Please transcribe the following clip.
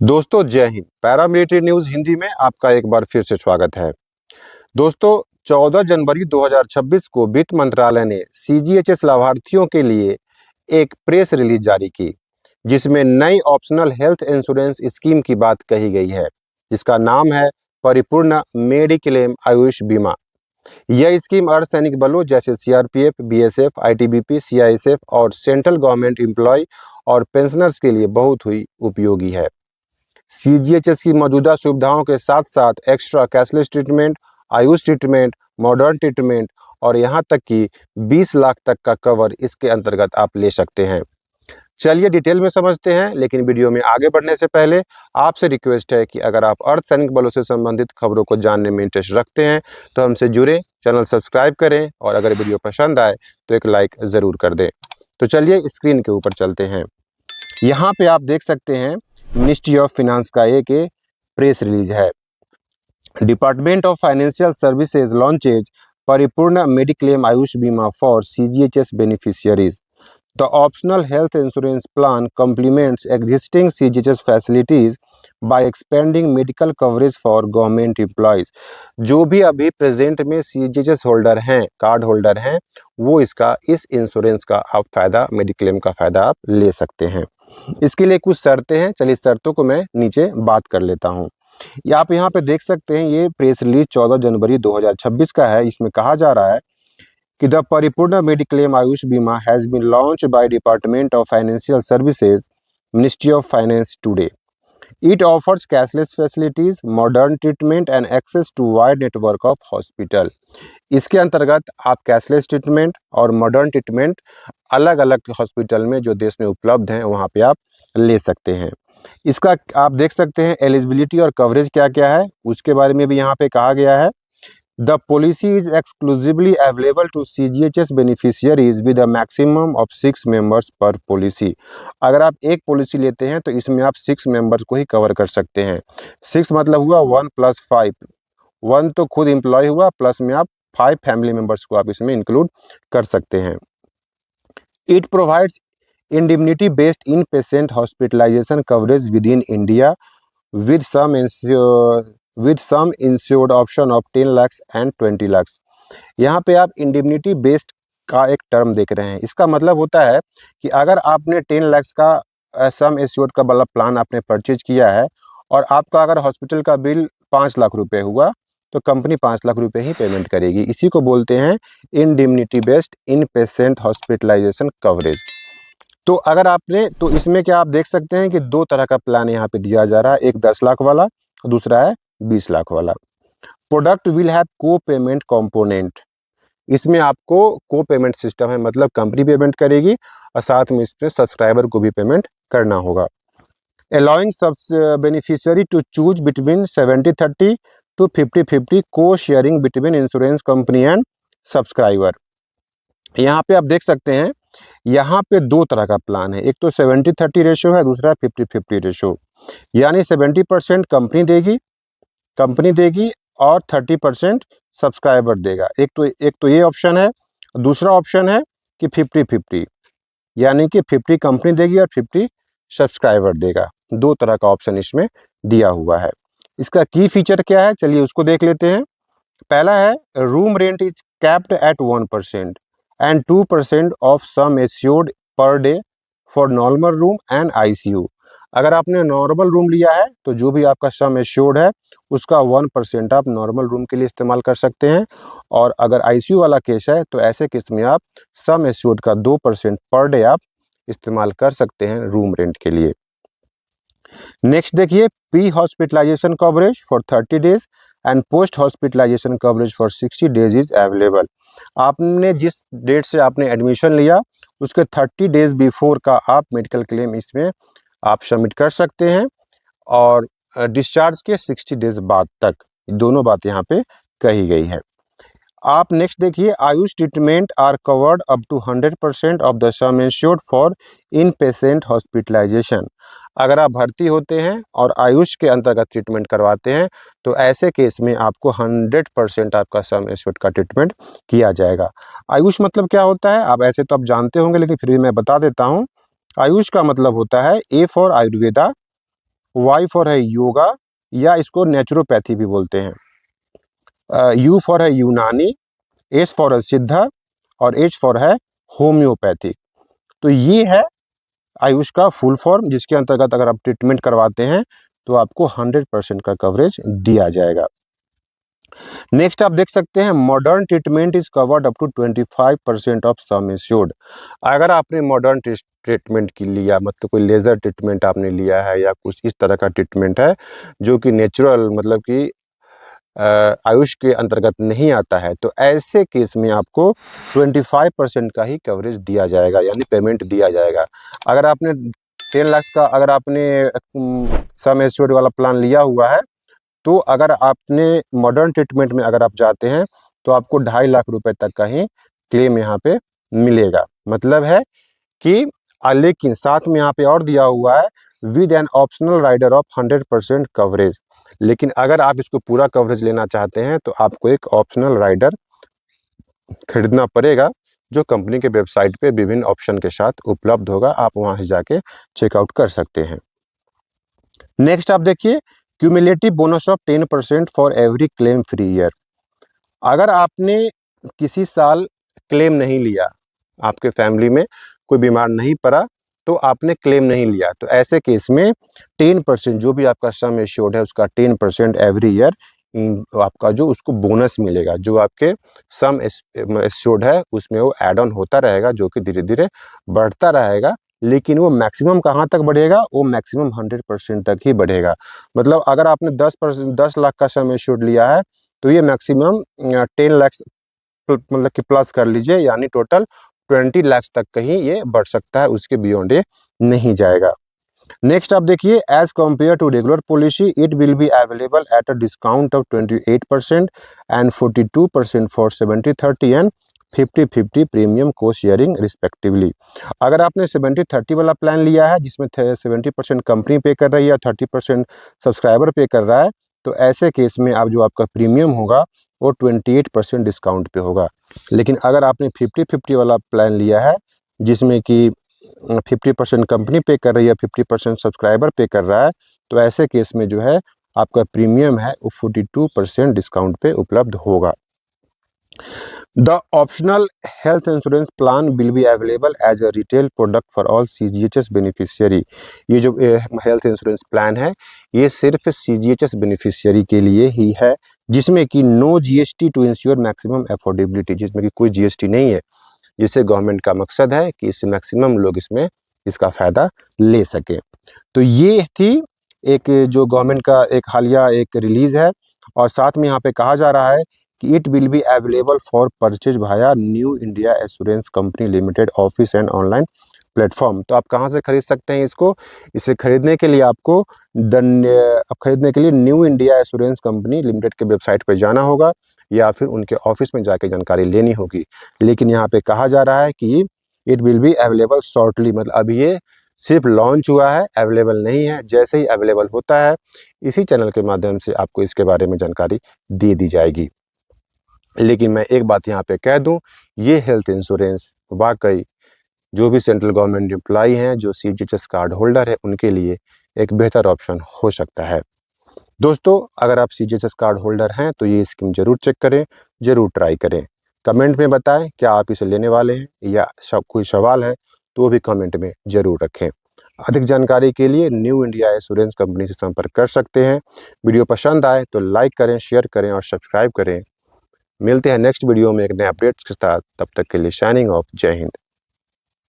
दोस्तों जय Hind. Paramilitary news Hindi में आपका एक बार फिर से स्वागत है। दोस्तों 14 जनवरी 2026 को वित्त मंत्रालय ने सीजीएचएस लाभार्थियों के लिए एक प्रेस रिलीज जारी की, जिसमें नई ऑप्शनल हेल्थ इंश्योरेंस स्कीम की बात कही गई है, जिसका नाम है परिपूर्ण मेडिक्लेम आयुष बीमा। यह स्कीम अर्धसैनिक बलों जैसे सीआरपीएफ, बीएसएफ, आईटीबीपी, सीआईएसएफ और सेंट्रल गवर्नमेंट एम्प्लॉय और पेंशनर्स के लिए बहुत ही उपयोगी है। सीजीएचएस की मौजूदा सुविधाओं के साथ साथ extra cashless treatment, Ayush treatment, modern treatment और यहाँ तक कि 20 लाख तक का कवर इसके अंतर्गत आप ले सकते हैं। चलिए डिटेल में समझते हैं, लेकिन वीडियो में आगे बढ़ने से पहले आपसे रिक्वेस्ट है कि अगर आप अर्धसैनिक बलों से संबंधित खबरों को जानने में इंटरेस्ट रखते हैं तो हमसे जुड़े, चैनल सब्सक्राइब करें और अगर वीडियो पसंद आए तो एक लाइक ज़रूर कर दें। तो चलिए स्क्रीन के ऊपर चलते हैं। यहाँ पे आप देख सकते हैं मिनिस्ट्री ऑफ फिनांस का एक प्रेस रिलीज है। Department of financial services launches Paripurna mediclaim Ayush Bima for CGHS beneficiaries. The optional health insurance plan complements existing CGHS facilities by expanding medical coverage for government employees. जो भी अभी प्रेजेंट में CGHS holder हैं, card holder हैं, वो इस insurance का आप फायदा, मेडिक्लेम का फायदा आप ले सकते हैं। इसके लिए कुछ शर्तें हैं, चलिए शर्तों को मैं नीचे बात कर लेता हूँ। आप यहाँ पे देख सकते हैं ये प्रेस रिलीज 14 जनवरी 2026 का है। इसमें कहा जा रहा है कि द परिपूर्ण मेडिक्लेम आयुष बीमा has been launched by department of financial services, ministry of finance today. It offers cashless facilities, modern treatment and access to wide network of hospital। इसके अंतर्गत आप कैशलेस ट्रीटमेंट और मॉडर्न ट्रीटमेंट अलग अलग hospital में जो देश में उपलब्ध हैं वहाँ पे आप ले सकते हैं। इसका आप देख सकते हैं एलिजिबिलिटी और कवरेज क्या क्या है, उसके बारे में भी यहाँ पे कहा गया है। The policy is exclusively available to CGHS beneficiaries with a maximum of 6 members per policy। अगर आप एक पॉलिसी लेते हैं तो इसमें आप 6 मेंबर्स को ही कवर कर सकते हैं। 6 मतलब हुआ 1 + 5, 1 तो खुद एम्प्लॉय हुआ, प्लस में आप 5 फैमिली मेंबर्स को आप इसमें इंक्लूड कर सकते हैं। It provides indemnity based inpatient hospitalization coverage within India with some insured option of 10 lakhs and 20 lakhs। यहाँ पे आप इंडिमनिटी बेस्ड का एक टर्म देख रहे हैं। इसका मतलब होता है कि अगर आपने 10 लाख्स का सम एश्योर्ड का वाला प्लान आपने परचेज किया है और आपका अगर हॉस्पिटल का बिल 5 लाख रुपए हुआ तो कंपनी 5 लाख रुपए ही पेमेंट करेगी। इसी को बोलते हैं indemnity based in patient hospitalization coverage. तो अगर आपने तो इसमें क्या आप देख सकते हैं कि 2 तरह का प्लान यहाँ पे दिया जा रहा है, एक 10 लाख वाला, दूसरा है 20 लाख वाला। प्रोडक्ट विल हैव को पेमेंट कंपोनेंट। इसमें आपको को पेमेंट सिस्टम है, मतलब कंपनी पेमेंट करेगी और साथ में इसमें सब्सक्राइबर को भी पेमेंट करना होगा। Allowing beneficiary to choose between 70-30 to 50-50 co sharing between insurance company and subscriber. यहाँ पे आप देख सकते हैं यहाँ पे 2 तरह का प्लान है, एक तो 70-30 रेशो है, दूसरा 50-50 रेशो। यानी 70% कंपनी देगी और 30% सब्सक्राइबर देगा। एक तो ये ऑप्शन है। दूसरा ऑप्शन है कि 50-50, यानी कि 50 कंपनी देगी और 50 सब्सक्राइबर देगा। 2 तरह का ऑप्शन इसमें दिया हुआ है। इसका की फीचर क्या है, चलिए उसको देख लेते हैं। पहला है room rent is capped at 1% and 2% of sum assured per day for normal room and ICU. अगर आपने नॉर्मल रूम लिया है तो जो भी आपका सम एश्योर्ड है उसका 1% आप नॉर्मल रूम के लिए इस्तेमाल कर सकते हैं, और अगर आईसीयू वाला केस है तो ऐसे केस में आप सम एश्योर्ड का 2% पर डे आप इस्तेमाल कर सकते हैं रूम रेंट के लिए। नेक्स्ट देखिए, pre hospitalization coverage for 30 days and post hospitalization coverage for 60 days is available. आपने जिस डेट से आपने एडमिशन लिया उसके 30 डेज बिफोर का आप मेडिकल क्लेम इसमें आप सबमिट कर सकते हैं, और डिस्चार्ज के 60 डेज बाद तक, दोनों बात यहाँ पे कही गई है। आप नेक्स्ट देखिए, Ayush treatment are covered up to 100% of the sum insured for in patient hospitalization. अगर आप भर्ती होते हैं और आयुष के अंतर्गत ट्रीटमेंट करवाते हैं तो ऐसे केस में आपको 100% आपका सम एश्योर्ड का ट्रीटमेंट किया जाएगा। आयुष मतलब क्या होता है, आप ऐसे तो आप जानते होंगे, लेकिन फिर भी मैं बता देता हूँ। आयुष का मतलब होता है A for Ayurveda, Y for है योगा, या इसको नेचुरोपैथी भी बोलते हैं। यू फॉर है यूनानी, एस फॉर है सिद्धा, और एच फॉर है होम्योपैथी। तो ये है आयुष का फुल फॉर्म, जिसके अंतर्गत अगर आप ट्रीटमेंट करवाते हैं तो आपको 100% का कवरेज दिया जाएगा। नेक्स्ट आप देख सकते हैं, modern treatment is covered up to 25% of sum assured. अगर आपने मॉडर्न ट्रीटमेंट की लिया, मतलब कोई लेज़र ट्रीटमेंट आपने लिया है या कुछ इस तरह का ट्रीटमेंट है जो कि नेचुरल, मतलब कि आयुष के अंतर्गत नहीं आता है, तो ऐसे केस में आपको 25% का ही कवरेज दिया जाएगा, यानी पेमेंट दिया जाएगा। अगर आपने 10 लाख का, अगर आपने सम एश्योर्ड वाला प्लान लिया हुआ है, तो अगर आपने मॉडर्न ट्रीटमेंट में अगर आप जाते हैं तो आपको 2.5 लाख रुपए तक का ही क्लेम यहाँ पे मिलेगा। मतलब है कि लेकिन साथ में यहाँ पे और दिया हुआ है, with an optional rider of 100% coverage. लेकिन अगर आप इसको पूरा कवरेज लेना चाहते हैं तो आपको एक ऑप्शनल राइडर खरीदना पड़ेगा, जो कंपनी के वेबसाइट पे विभिन्न ऑप्शन के साथ उपलब्ध होगा। आप वहाँ से जाके चेकआउट कर सकते हैं। नेक्स्ट आप देखिए, cumulative bonus of 10% for every claim free year. अगर आपने किसी साल क्लेम नहीं लिया, आपके फैमिली में कोई बीमार नहीं पड़ा, तो आपने क्लेम नहीं लिया, तो ऐसे केस में 10%, जो भी आपका सम एश्योर्ड है उसका 10% एवरी ईयर आपका जो उसको बोनस मिलेगा, जो आपके सम एश्योर्ड है उसमें वो ऐड ऑन होता रहेगा, जो कि धीरे धीरे बढ़ता रहेगा। लेकिन वो मैक्सिमम कहाँ तक बढ़ेगा, वो मैक्सिमम 100% तक ही बढ़ेगा। मतलब अगर आपने 10 लाख का सम एश्योर्ड लिया है तो ये मैक्सिमम 10 लाख, मतलब कि प्लस कर लीजिए, यानी टोटल 20 लाख तक कहीं ये बढ़ सकता है, उसके बियॉन्ड ये नहीं जाएगा। नेक्स्ट आप देखिए, as compare to regular policy it will be available at a discount of 28% and 42% for 70/30 and 50/50 premium co sharing respectively. अगर आपने 70/30 वाला प्लान लिया है, जिसमें 70% कंपनी पे कर रही है, 30% सब्सक्राइबर पे कर रहा है, तो ऐसे केस में आप जो आपका प्रीमियम होगा वो 28% डिस्काउंट पे होगा। लेकिन अगर आपने 50/50 वाला प्लान लिया है, जिसमें कि 50% कंपनी पे कर रही है, 50% सब्सक्राइबर पे कर रहा है, तो ऐसे केस में जो है आपका प्रीमियम है वो 42% डिस्काउंट पे उपलब्ध होगा। The optional health insurance plan will be available as a retail product for all CGHS beneficiary. ये जो हेल्थ इंश्योरेंस प्लान है ये सिर्फ CGHS बेनिफिशियरी के लिए ही है, जिसमें कि no GST to insure maximum affordability, जिसमें कि कोई GST नहीं है, जिससे गवर्नमेंट का मकसद है कि इससे मैक्सिमम लोग इसमें इसका फ़ायदा ले सकें। तो ये थी एक जो गवर्नमेंट का एक हालिया एक रिलीज़ है, और साथ में यहाँ पे कहा जा रहा है कि it will be available for purchase Bhaya new India assurance company limited office and online platform. तो आप कहाँ से खरीद सकते हैं इसको? इसे खरीदने के लिए आपको खरीदने के लिए new India assurance company limited के वेबसाइट पर जाना होगा, या फिर उनके ऑफिस में जाके जानकारी लेनी होगी। लेकिन यहाँ पे कहा जा रहा है कि it will be available shortly, मतलब अभी ये सिर्फ लॉन्च हुआ है, अवेलेबल नहीं है। जैसे ही अवेलेबल होता है इसी चैनल के माध्यम से आपको इसके बारे में जानकारी दे दी जाएगी। लेकिन मैं एक बात यहाँ पे कह दूँ, ये हेल्थ इंश्योरेंस वाकई जो भी सेंट्रल गवर्नमेंट एम्प्लॉई हैं, जो CGHS कार्ड होल्डर है, उनके लिए एक बेहतर ऑप्शन हो सकता है। दोस्तों, अगर आप CGHS कार्ड होल्डर हैं तो ये स्कीम ज़रूर चेक करें, ज़रूर ट्राई करें। कमेंट में बताएं क्या आप इसे लेने वाले हैं, या कोई सवाल है तो वो भी कमेंट में ज़रूर रखें। अधिक जानकारी के लिए न्यू इंडिया एश्योरेंस कंपनी से संपर्क कर सकते हैं। वीडियो पसंद आए तो लाइक करें, शेयर करें और सब्सक्राइब करें। मिलते हैं नेक्स्ट वीडियो में एक नए अपडेट्स के साथ। तब तक के लिए साइनिंग ऑफ। जय हिंद।